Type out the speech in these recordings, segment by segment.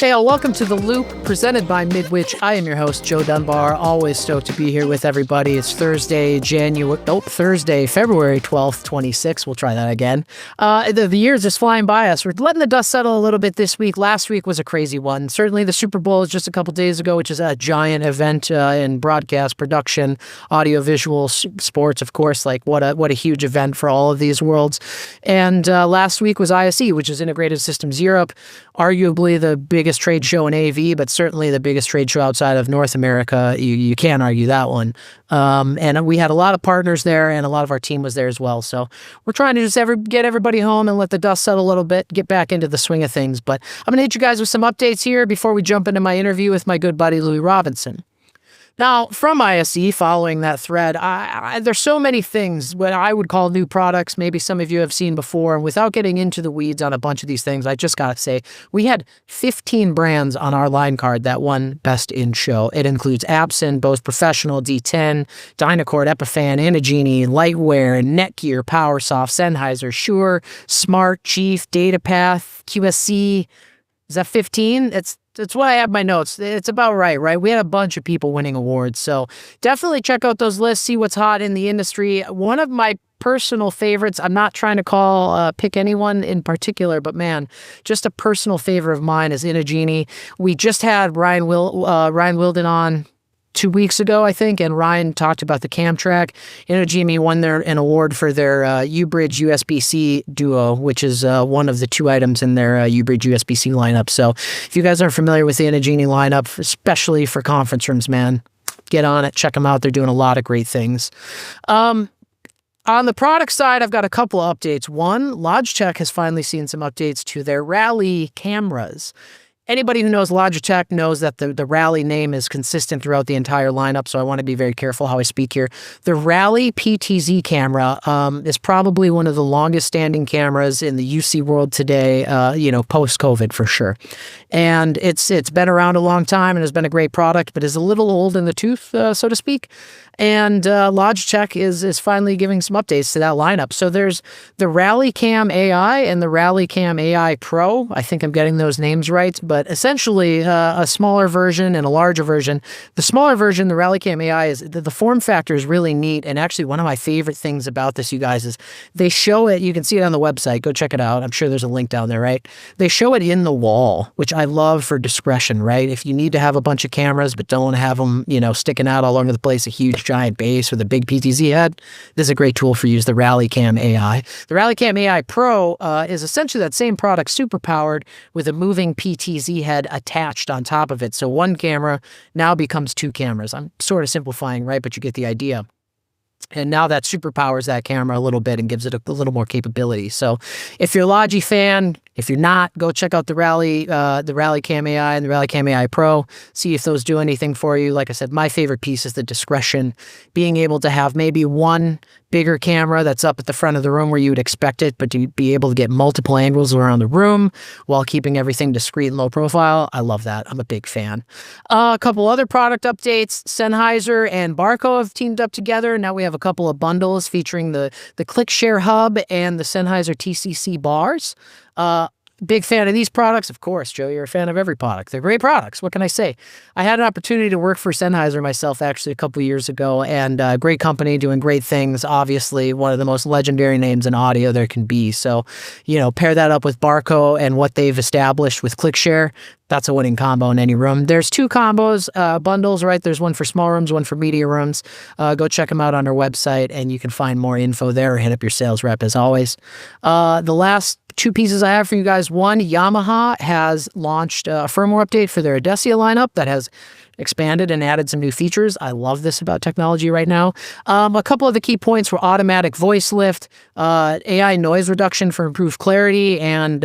Hey, welcome to The Loop, presented by Midwich. I am your host, Joe Dunbar. Always stoked to be here with everybody. It's Thursday, February 12th, 26. We'll try that again. The year's just flying by us. We're letting the dust settle a little bit this week. Last week was a crazy one. Certainly the Super Bowl is just a couple days ago, which is a giant event in broadcast production, audiovisual, sports, of course. Like what a huge event for all of these worlds. And last week was ISE, which is Integrated Systems Europe, arguably the biggest trade show in AV, but certainly the biggest trade show outside of North America. You can't argue that one. And we had a lot of partners there, and a lot of our team was there as well. So we're trying to just get everybody home and let the dust settle a little bit, get back into the swing of things. But I'm going to hit you guys with some updates here before we jump into my interview with my good buddy Louis Robinson. Now, from ISE, following that thread, there's so many things, what I would call new products, maybe some of you have seen before. And without getting into the weeds on a bunch of these things, I just got to say, we had 15 brands on our line card that won Best in Show. It includes Absen, Bose Professional, D10, Dynacord, Epiphan, Inagenie, Lightwear, Netgear, PowerSoft, Sennheiser, Shure, Smart, Chief, DataPath, QSC. Is that 15? It's what I have in my notes. It's about right? We had a bunch of people winning awards. So definitely check out those lists, see what's hot in the industry. One of my personal favorites, I'm not trying to pick anyone in particular, but man, just a personal favorite of mine is Inagenie. We just had Ryan Wilden on 2 weeks ago, I think, and Ryan talked about the cam track. Inagenie won an award for their U-Bridge USB-C Duo, which is one of the two items in their U-Bridge USB-C lineup. So if you guys aren't familiar with the Inagenie lineup, especially for conference rooms, man, get on it, check them out. They're doing a lot of great things. On the product side, I've got a couple of updates. One, Logitech has finally seen some updates to their Rally cameras. Anybody who knows Logitech knows that the Rally name is consistent throughout the entire lineup, so I want to be very careful how I speak here. The Rally PTZ camera is probably one of the longest-standing cameras in the UC world today, post-COVID for sure. And it's been around a long time and has been a great product, but is a little old in the tooth, so to speak. And Logitech is finally giving some updates to that lineup. So there's the Rally Cam AI and the Rally Cam AI Pro. I think I'm getting those names right, but essentially a smaller version and a larger version. The smaller version, the Rally Cam AI, is the form factor is really neat. And actually, one of my favorite things about this, you guys, is they show it. You can see it on the website. Go check it out. I'm sure there's a link down there, right? They show it in the wall, which I love for discretion, right? If you need to have a bunch of cameras but don't want to have them, sticking out all over the place, a huge giant base with a big PTZ head, this is a great tool for you. The Rally Cam AI. The Rally Cam AI Pro is essentially that same product, super powered, with a moving PTZ head attached on top of it. So one camera now becomes two cameras. I'm sort of simplifying, right? But you get the idea. And now that superpowers that camera a little bit and gives it a little more capability. So if you're a Logi fan, if you're not, go check out the Rally Cam AI and the Rally Cam AI Pro. See if those do anything for you. Like I said, my favorite piece is the discretion. Being able to have maybe one bigger camera that's up at the front of the room where you would expect it, but to be able to get multiple angles around the room while keeping everything discreet and low profile. I love that. I'm a big fan. A couple other product updates. Sennheiser and Barco have teamed up together. Now we have a couple of bundles featuring the ClickShare Hub and the Sennheiser TCC bars. Big fan of these products. Of course, Joe, you're a fan of every product. They're great products. What can I say? I had an opportunity to work for Sennheiser myself actually a couple of years ago, and great company doing great things. Obviously, one of the most legendary names in audio there can be. So, pair that up with Barco and what they've established with ClickShare. That's a winning combo in any room. There's two combos, bundles, right? There's one for small rooms, one for media rooms. Go check them out on our website, and you can find more info there or hit up your sales rep as always. The last two pieces I have for you guys. One, Yamaha has launched a firmware update for their Odessia lineup that has expanded and added some new features. I love this about technology right now. A couple of the key points were automatic voice lift, AI noise reduction for improved clarity, and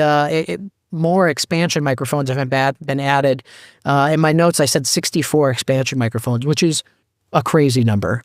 more expansion microphones have been added. In my notes, I said 64 expansion microphones, which is a crazy number.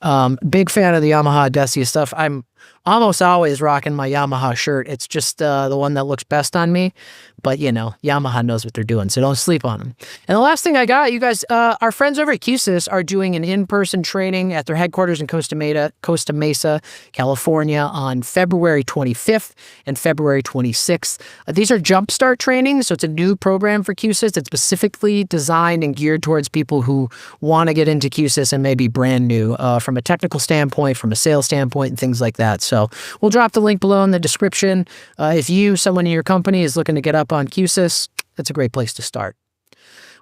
Big fan of the Yamaha Odessia stuff. I'm almost always rocking my Yamaha shirt. It's just the one that looks best on me. But, Yamaha knows what they're doing, so don't sleep on them. And the last thing I got, you guys, our friends over at QSYS are doing an in-person training at their headquarters in Costa Mesa, California on February 25th and February 26th. These are jumpstart trainings, so it's a new program for QSYS. It's specifically designed and geared towards people who want to get into QSYS and maybe brand new from a technical standpoint, from a sales standpoint, and things like that. So we'll drop the link below in the description. If someone in your company is looking to get up on QSYS, that's a great place to start.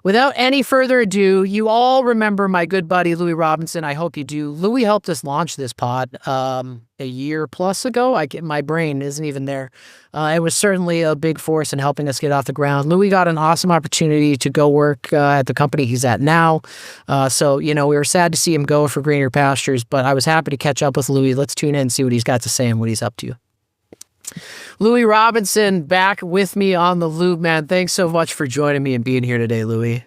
Without any further ado, you all remember my good buddy, Louis Robinson. I hope you do. Louis helped us launch this pod a year plus ago. My brain isn't even there. It was certainly a big force in helping us get off the ground. Louis got an awesome opportunity to go work at the company he's at now. So, we were sad to see him go for greener pastures, but I was happy to catch up with Louis. Let's tune in and see what he's got to say and what he's up to. Louis Robinson back with me on the loop, man. Thanks so much for joining me and being here today, Louis.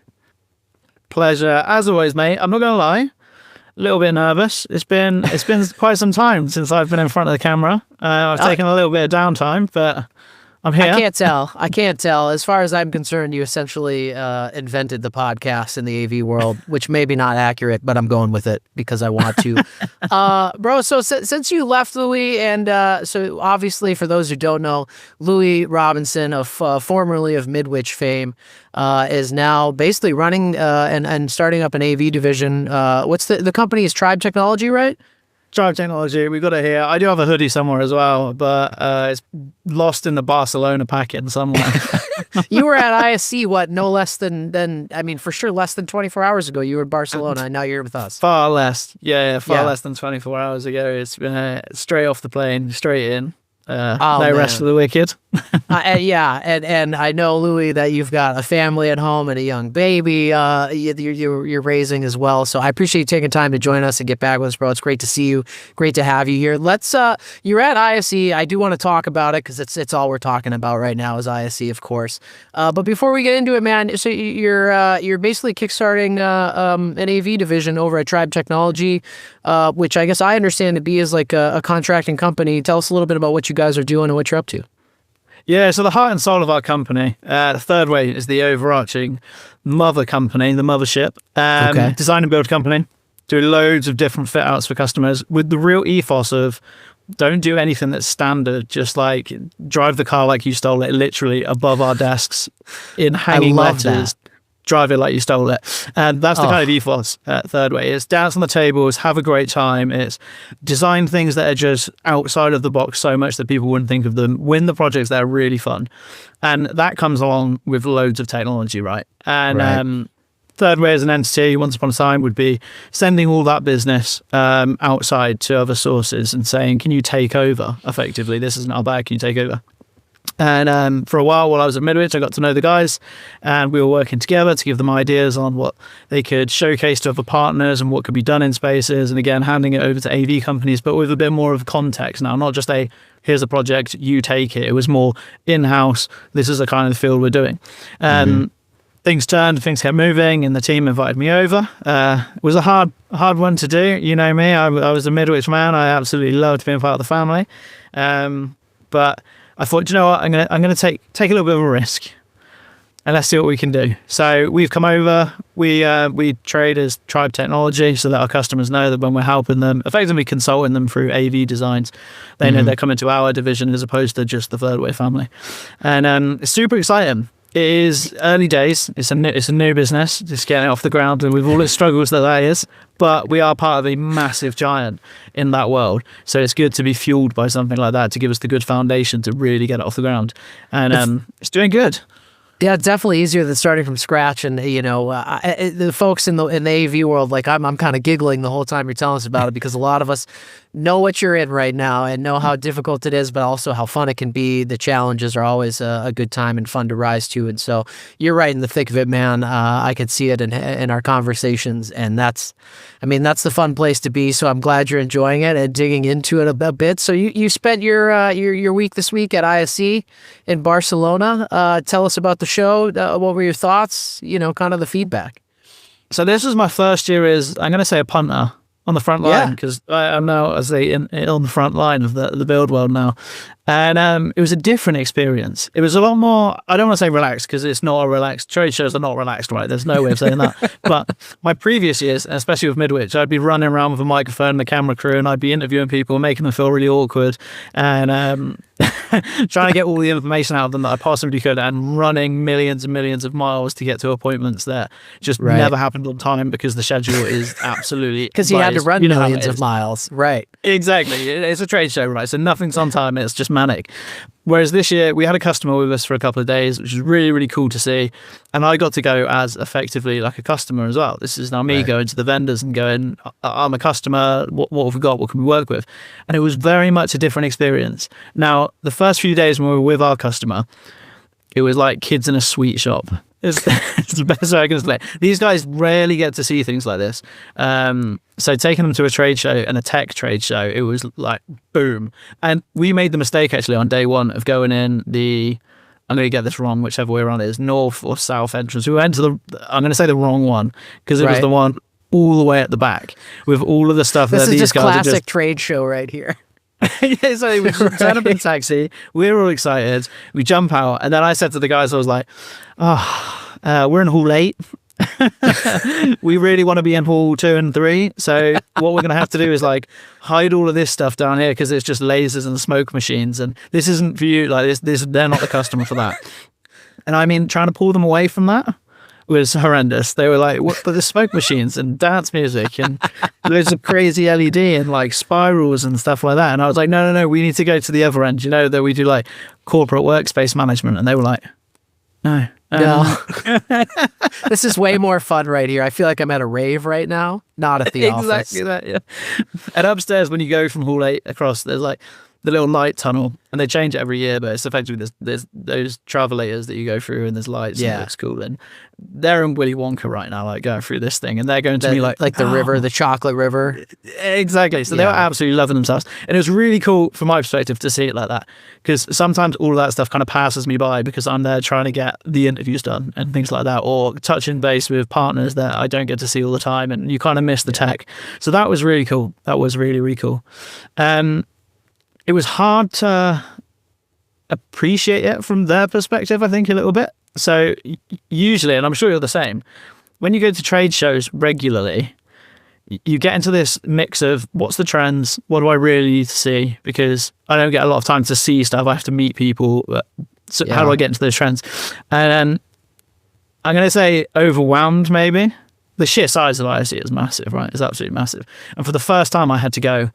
Pleasure. As always, mate. I'm not going to lie. A little bit nervous. It's been quite some time since I've been in front of the camera. I've taken a little bit of downtime, but I'm here. I can't tell. As far as I'm concerned, you essentially invented the podcast in the AV world, which may be not accurate, but I'm going with it because I want to. Bro, so since you left, Louis, and so obviously for those who don't know, Louis Robinson, formerly of Midwich fame, is now basically running and starting up an AV division. What's the company is Tribe Technology, right? Tribe Technology, we've got it here. I do have a hoodie somewhere as well, but it's lost in the Barcelona packet somewhere. You were at ISE, no less than, for sure less than 24 hours ago. You were in Barcelona, and now you're with us. Far less. Yeah, less than 24 hours ago. It's been straight off the plane, straight in. No rest for the wicked. And I know, Louis, that you've got a family at home and a young baby you're raising as well. So I appreciate you taking time to join us and get back with us, bro. It's great to see you. Great to have you here. You're at ISE. I do want to talk about it because it's all we're talking about right now is ISE, of course. But before we get into it, man, so you're basically kickstarting an AV division over at Tribe Technology, which I guess I understand to be is like a contracting company. Tell us a little bit about what you guys are doing and what you're up to. Yeah, so the heart and soul of our company, Third Way, is the overarching mother company, the mothership, design and build company, do loads of different fit outs for customers with the real ethos of don't do anything that's standard, just like drive the car like you stole it, literally above our desks in hanging letters. That. Drive it like you stole it. And that's the kind of ethos at Third Way. It's dance on the tables, have a great time. It's design things that are just outside of the box so much that people wouldn't think of them. Win the projects that are really fun. And that comes along with loads of technology, right? And Third Way as an entity, once upon a time, would be sending all that business outside to other sources and saying, can you take over effectively? This isn't our bag, can you take over? And for a while I was at Midwich, I got to know the guys and we were working together to give them ideas on what they could showcase to other partners and what could be done in spaces. And again, handing it over to AV companies, but with a bit more of context now, not just here's a project, you take it. It was more in-house. This is the kind of field we're doing. Things turned, things kept moving, and the team invited me over. It was a hard one to do. You know me, I was a Midwich man. I absolutely loved being part of the family. But I thought, you know what, I'm gonna take a little bit of a risk, and let's see what we can do. So we've come over. We trade as Tribe Technology, so that our customers know that when we're helping them, effectively consulting them through AV designs, they know they're coming to our division as opposed to just the Third Way family. And it's super exciting. It is early days. It's a new business. Just getting it off the ground, and with all its struggles that is. But we are part of a massive giant in that world. So it's good to be fueled by something like that to give us the good foundation to really get it off the ground. And it's doing good. Yeah, it's definitely easier than starting from scratch. And, the folks in the AV world, like I'm kind of giggling the whole time you're telling us about it because a lot of us know what you're in right now and know how difficult it is, but also how fun it can be. The challenges are always a good time and fun to rise to. And so you're right in the thick of it, man. I could see it in our conversations. And that's the fun place to be. So I'm glad you're enjoying it and digging into it a bit. So you spent your week this week at ISE in Barcelona. Tell us about the show. What were your thoughts? Kind of the feedback. So this was my first year as, I'm going to say, a punter. on the front line, because I'm now, as I say, on the front line of the build world now. And it was a different experience. It was a lot more, I don't want to say relaxed, because it's not a relaxed, trade shows are not relaxed, right? There's no way of saying that. But my previous years, especially with Midwich, I'd be running around with a microphone and a camera crew, and I'd be interviewing people, making them feel really awkward, and trying to get all the information out of them that I possibly could, and running millions and millions of miles to get to appointments that just never happened on time, because the schedule is absolutely... Because you had to run millions of miles. Right. Exactly. It's a trade show, right? So nothing's on time. It's just manic. Whereas this year, we had a customer with us for a couple of days, which was really, really cool to see. And I got to go as effectively like a customer as well. This is now me going to the vendors and going, I'm a customer. What have we got? What can we work with? And it was very much a different experience. Now, the first few days when we were with our customer, it was like kids in a sweet shop. It's the best way I can explain. These guys rarely get to see things like this. So taking them to a trade show and a tech trade show, it was like boom. And we made the mistake actually on day one of going in I'm going to get this wrong, whichever way around it is, north or south entrance. We went to I'm going to say the wrong one, because it was the one all the way at the back with all of the stuff this that is these guys classic trade show right here. Yeah, so we turn up in the taxi. We were all excited. We jump out, and then I said to the guys, I was like, we're in hall 8. We really want to be in hall 2 and 3. So what we're going to have to do is like hide all of this stuff down here, because it's just lasers and smoke machines, and this isn't for you. Like this, they're not the customer for that. And I mean, trying to pull them away from that was horrendous. They were like, what, but the smoke machines and dance music and loads of crazy LED and like spirals and stuff like that. And I was like, no, we need to go to the other end, that we do like corporate workspace management. And they were like, no. This is way more fun right here. I feel like I'm at a rave right now, not at the office. Exactly that, yeah. And upstairs, when you go from hall 8 across, there's like the little light tunnel, and they change it every year, but it's effectively there's those travelators that you go through, and there's lights, and it looks cool. And they're in Willy Wonka right now, like going through this thing, and they're going to me like the river, the chocolate river. Exactly. So they were absolutely loving themselves, and it was really cool from my perspective to see it like that, because sometimes all of that stuff kind of passes me by because I'm there trying to get the interviews done and things like that, or touching base with partners that I don't get to see all the time, and you kind of miss the tech. So that was really cool. That was really, really cool. It was hard to appreciate it from their perspective, I think, a little bit. So usually, and I'm sure you're the same, when you go to trade shows regularly, you get into this mix of what's the trends, what do I really need to see, because I don't get a lot of time to see stuff. I have to meet people. So how do I get into those trends? And I'm going to say overwhelmed, maybe. The sheer size of ISE is massive, right? It's absolutely massive. And for the first time, I had to go,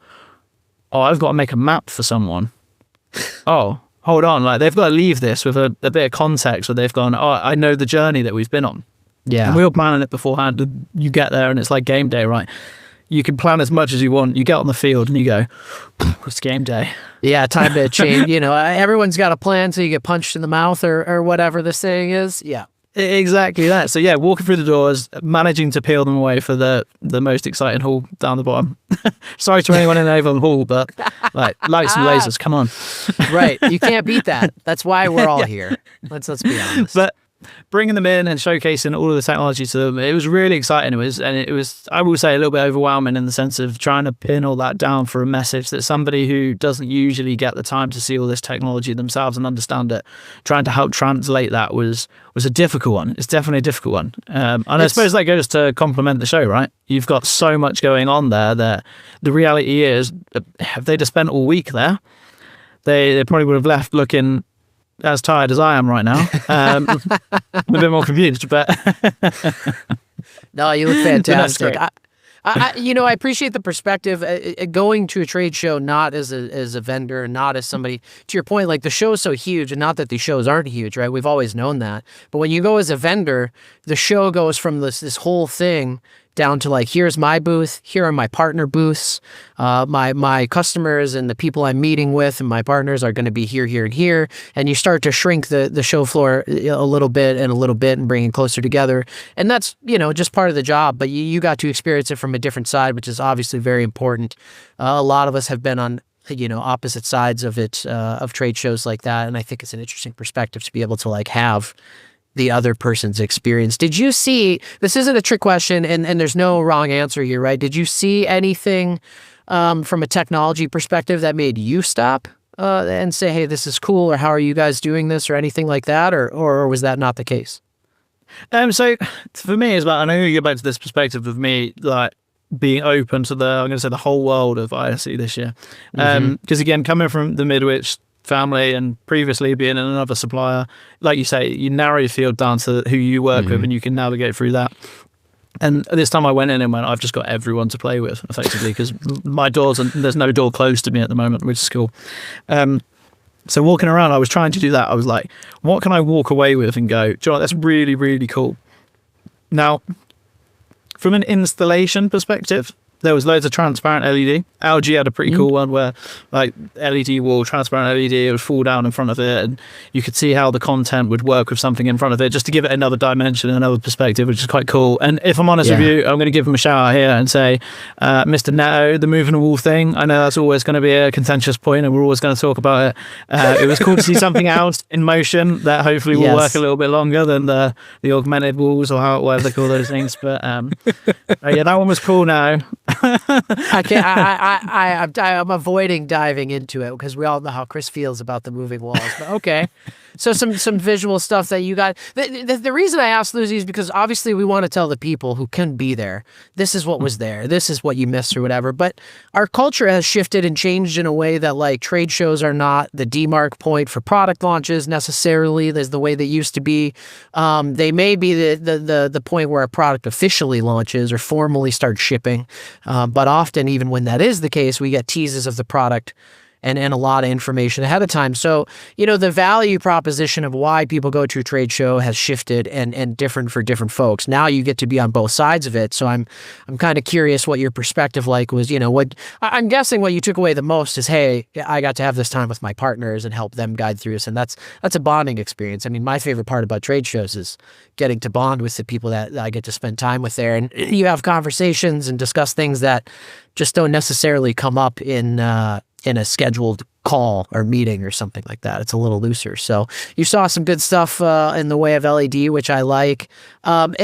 I've got to make a map for someone. Hold on. Like, they've got to leave this with a bit of context, where they've gone, I know the journey that we've been on. Yeah. And we were planning it beforehand. And you get there and it's like game day, right? You can plan as much as you want. You get on the field and you go, it's game day. Yeah, time to change. Everyone's got a plan, so you get punched in the mouth or whatever the saying is. Yeah. Exactly that. So yeah, walking through the doors, managing to peel them away for the most exciting hall down the bottom. Sorry to anyone in Avon Hall, but like lights and lasers, come on. Right, you can't beat that. That's why we're all here. Let's be honest. But bringing them in and showcasing all of the technology to them, it was really exciting. It was, I will say, a little bit overwhelming in the sense of trying to pin all that down for a message that somebody who doesn't usually get the time to see all this technology themselves and understand it, trying to help translate that was a difficult one. It's definitely a difficult one. And I suppose that goes to complement the show, right? You've got so much going on there that the reality is, if they'd have spent all week there, they probably would have left looking as tired as I am right now. I'm a bit more confused, but no, you look fantastic. I appreciate the perspective. Going to a trade show not as a vendor, not as somebody, to your point, like the show is so huge, and not that these shows aren't huge, right? We've always known that. But when you go as a vendor, the show goes from this whole thing down to like, here's my booth, here are my partner booths, my customers and the people I'm meeting with and my partners are going to be here, here, and here. And you start to shrink the show floor a little bit and bring it closer together. And that's, just part of the job, but you got to experience it from a different side, which is obviously very important. A lot of us have been on opposite sides of it, of trade shows like that. And I think it's an interesting perspective to be able to like have the other person's experience. Did you see, this isn't a trick question and there's no wrong answer here, right? Did you see anything from a technology perspective that made you stop and say, hey, this is cool, or how are you guys doing this, or anything like that, or was that not the case? So for me, it's about, and I know you go back to this perspective of me, like, being open to I'm going to say the whole world of ISE this year. Because again, coming from the Midwich family and previously being in another supplier, like you say, you narrow your field down to who you work with and you can navigate through that. And this time I went in and went, I've just got everyone to play with, effectively, because my doors, and there's no door closed to me at the moment, which is cool. So walking around, I was trying to do that. I was like, what can I walk away with and go, do you know what, that's really, really cool. Now, from an installation perspective, there was loads of transparent LED. LG had a pretty cool one where, like, LED wall, transparent LED, it would fall down in front of it, and you could see how the content would work with something in front of it, just to give it another dimension, another perspective, which is quite cool. And if I'm honest with you, I'm going to give him a shout out here and say, Mr. Netto, the moving wall thing, I know that's always going to be a contentious point, and we're always going to talk about it. It was cool to see something else in motion that hopefully will work a little bit longer than the augmented walls, or whatever they call those things. But yeah, that one was cool now. I'm avoiding diving into it because we all know how Chris feels about the moving walls. But okay, so some visual stuff that you got. The reason I asked Lucy is because obviously we want to tell the people who couldn't be there, this is what was there, this is what you missed or whatever. But our culture has shifted and changed in a way that, like, trade shows are not the demarc point for product launches necessarily. There's the way they used to be. They may be the point where a product officially launches or formally starts shipping. But often, even when that is the case, we get teases of the product and a lot of information ahead of time. So, the value proposition of why people go to a trade show has shifted and different for different folks. Now you get to be on both sides of it. So I'm kind of curious what your perspective was. What I'm guessing what you took away the most is, hey, I got to have this time with my partners and help them guide through this. And that's a bonding experience. I mean, my favorite part about trade shows is getting to bond with the people that I get to spend time with there. And you have conversations and discuss things that just don't necessarily come up in a scheduled call or meeting or something like that. It's a little looser. So you saw some good stuff in the way of LED, which I like. I've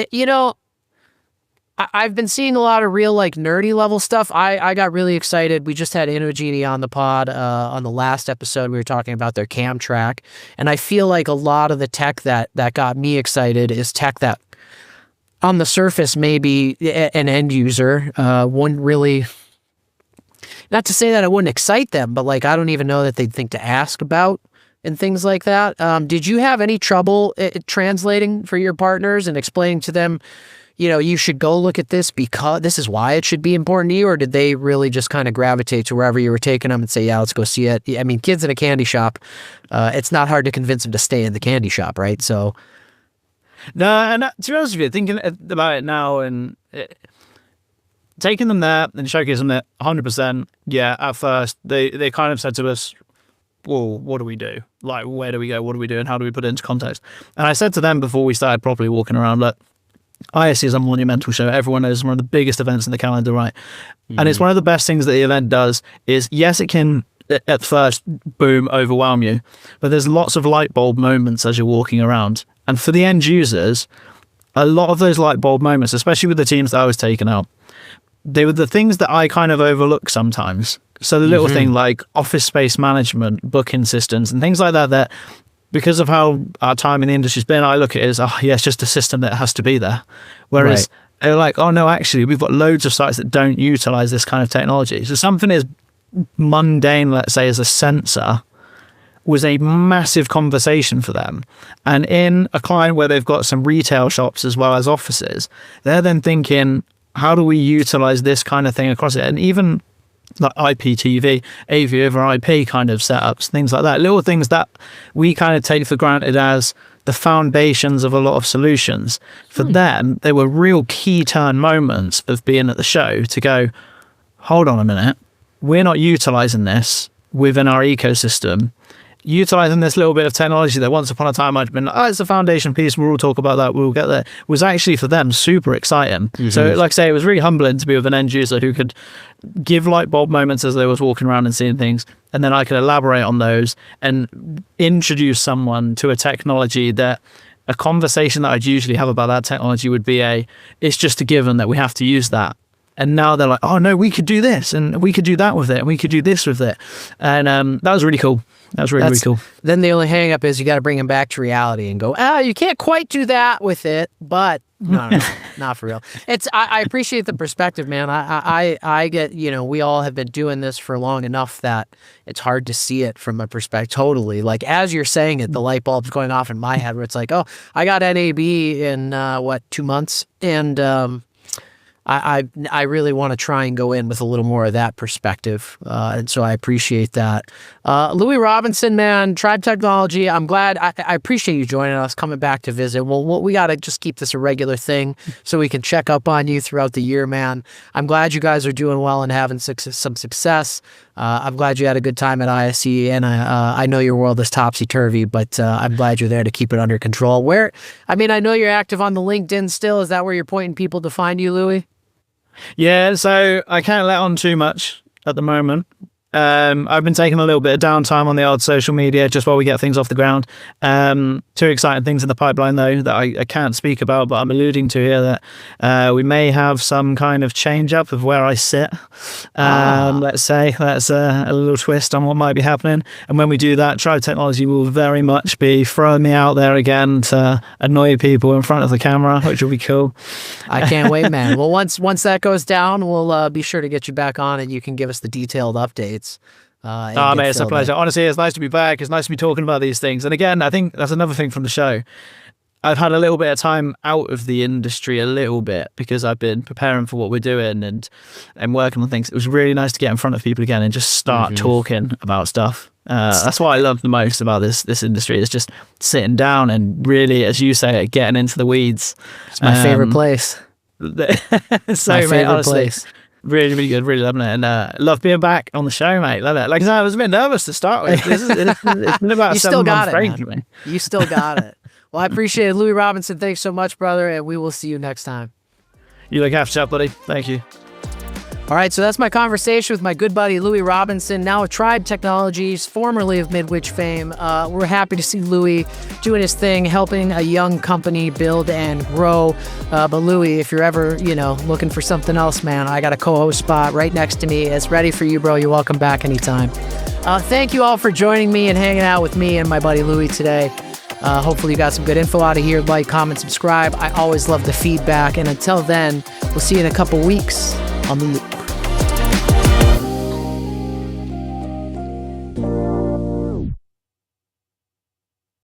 been seeing a lot of real, like, nerdy level stuff. I got really excited. We just had Inogenie on the pod on the last episode. We were talking about their cam track. And I feel like a lot of the tech that got me excited is tech that on the surface maybe an end user wouldn't really... Not to say that it wouldn't excite them, but, like, I don't even know that they'd think to ask about and things like that. Did you have any trouble translating for your partners and explaining to them, you should go look at this because this is why it should be important to you? Or did they really just kind of gravitate to wherever you were taking them and say, yeah, let's go see it? I mean, kids in a candy shop, it's not hard to convince them to stay in the candy shop, right? So. No, and to be honest with you, thinking about it now and... taking them there and showcasing them there, 100%. Yeah, at first they kind of said to us, "Well, what do we do? Like, where do we go? What do we do? And how do we put it into context?" And I said to them before we started properly walking around, "Look, ISE is a monumental show. Everyone knows it's one of the biggest events in the calendar, right? And it's one of the best things that the event does. Is yes, it can at first boom overwhelm you, but there's lots of light bulb moments as you're walking around. And for the end users, a lot of those light bulb moments, especially with the teams that I was taking out." They were the things that I kind of overlook sometimes. So the little thing like office space management, booking systems, and things like that because of how our time in the industry's been, I look at it as, it's just a system that has to be there. Whereas they're like, oh no, actually, we've got loads of sites that don't utilize this kind of technology. So something as mundane, let's say, as a sensor was a massive conversation for them. And in a client where they've got some retail shops as well as offices, they're then thinking, how do we utilize this kind of thing across it? And even like IPTV, AV over IP kind of setups, things like that, little things that we kind of take for granted as the foundations of a lot of solutions. For them, they were real key turn moments of being at the show to go, hold on a minute, we're not utilizing this within our ecosystem. Utilizing this little bit of technology that once upon a time I'd been, it's a foundation piece, we'll all talk about that, we'll get there, was actually for them super exciting. So like I say, it was really humbling to be with an end user who could give light bulb moments as they was walking around and seeing things, and then I could elaborate on those and introduce someone to a technology that a conversation that I'd usually have about that technology would be it's just a given that we have to use that. And now they're like, oh no, we could do this and we could do that with it and we could do this with it. And that was really cool. That was really cool. Then the only hang up is you got to bring them back to reality and go, you can't quite do that with it, but no, not for real. I appreciate the perspective, man. I get, we all have been doing this for long enough that it's hard to see it from a perspective. Totally. Like as you're saying it, the light bulb's going off in my head where it's like, oh, I got NAB in 2 months. And, I really want to try and go in with a little more of that perspective. And so I appreciate that. Louis Robinson, man, Tribe Technology. I'm glad. I appreciate you joining us, coming back to visit. Well, we got to just keep this a regular thing so we can check up on you throughout the year, man. I'm glad you guys are doing well and having some success. I'm glad you had a good time at ISE, and I know your world is topsy-turvy, but I'm glad you're there to keep it under control. I know you're active on the LinkedIn still. Is that where you're pointing people to find you, Louis? Yeah, so I can't let on too much at the moment. I've been taking a little bit of downtime on the old social media just while we get things off the ground. Two exciting things in the pipeline, though, that I can't speak about, but I'm alluding to here that we may have some kind of change up of where I sit. Let's say that's a little twist on what might be happening. And when we do that, Tribe Technology will very much be throwing me out there again to annoy people in front of the camera, which will be cool. I can't wait, man. Well, once that goes down, we'll be sure to get you back on and you can give us the detailed updates. Mate, it's a pleasure. Honestly, it's nice to be back. It's nice to be talking about these things. And again, I think that's another thing from the show. I've had a little bit of time out of the industry a little bit because I've been preparing for what we're doing and working on things. It was really nice to get in front of people again and just start talking about stuff. That's what I love the most about this industry. It's just sitting down and really, as you say, getting into the weeds. It's my favorite place. Favorite place. Really, really good. Really loving it. And love being back on the show, mate. Love it. Like I said, I was a bit nervous to start with. It's been about 7 months break. You still got it. Well, I appreciate it. Louis Robinson, thanks so much, brother. And we will see you next time. You look after yourself, buddy. Thank you. All right, so that's my conversation with my good buddy Louis Robinson, now of Tribe Technologies, formerly of Midwich fame. We're happy to see Louis doing his thing, helping a young company build and grow. But Louis, if you're ever, looking for something else, man, I got a co-host spot right next to me. It's ready for you, bro. You're welcome back anytime. Thank you all for joining me and hanging out with me and my buddy Louis today. Hopefully you got some good info out of here. Like, comment, subscribe. I always love the feedback. And until then, we'll see you in a couple weeks on the loop.